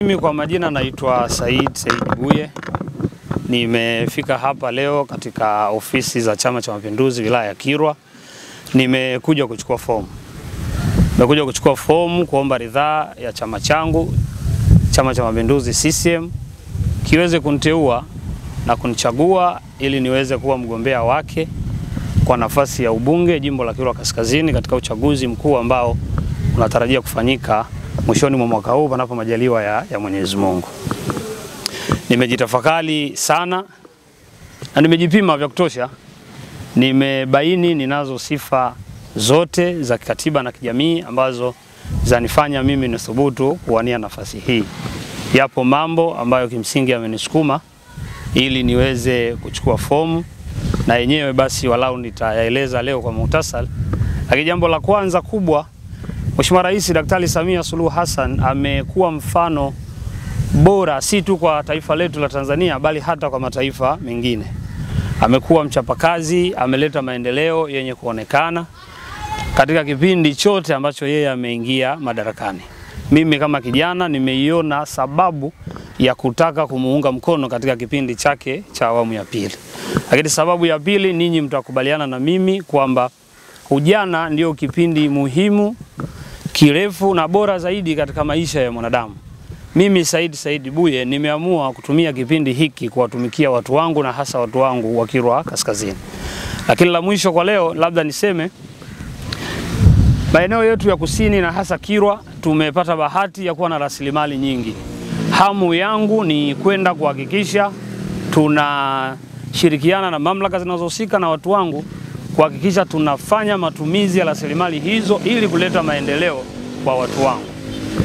Mimi kwa majina naitwa Said Buye. Nimefika hapa leo katika ofisi za Chama cha Mapinduzi wilaya ya Kilwa. Nimekuja kuchukua fomu. Nimekuja kuchukua fomu kuomba ridhaa ya chama changu, Chama cha Mapinduzi CCM, kiweze kuniteua na kunichagua ili niweze kuwa mgombea wake kwa nafasi ya ubunge jimbo la Kilwa Kaskazini katika uchaguzi mkuu ambao unatarajia kufanyika mwishoni mwa mwaka huu panapo majaliwa ya Mwenyezi Mungu. Nimejitafakari sana na nimejipima vya kutosha. Nimebaini ninazo sifa zote za kikatiba na kijamii ambazo zanifanya mimi nithubutu kuwania nafasi hii. Yapo mambo ambayo kimsingi yamenisukuma ili niweze kuchukua fomu, na yenyewe basi walau nitayaeleza leo kwa muhtasari. Lakini jambo la kwanza kubwa, Mheshimiwa Rais Daktari Samia Suluhu Hassan amekuwa mfano bora si tu kwa taifa letu la Tanzania bali hata kwa mataifa mengine. Amekuwa mchapakazi, ameleta maendeleo yenye kuonekana katika kipindi chote ambacho yeye ameingia madarakani. Mimi kama kijana nimeiona sababu ya kutaka kumuunga mkono katika kipindi chake cha awamu ya pili. Lakini sababu ya pili, ninyi mtakubaliana na mimi kwamba ujana ndio kipindi muhimu, kirefu na bora zaidi katika maisha ya mwanadamu. Mimi Said Buye nimeamua kutumia kipindi hiki kuwatumikia watu wangu na hasa watu wangu wa Kilwa Kaskazini. Lakini la mwisho kwa leo labda niseme, maeneo yetu ya kusini na hasa Kilwa tumepata bahati ya kuwa na rasilimali nyingi. Hamu yangu ni kwenda kuhakikisha tunashirikiana na mamlaka zinazohusika na watu wangu kuhakikisha tunafanya matumizi ya rasilimali hizo ili kuleta maendeleo kwa watu wangu.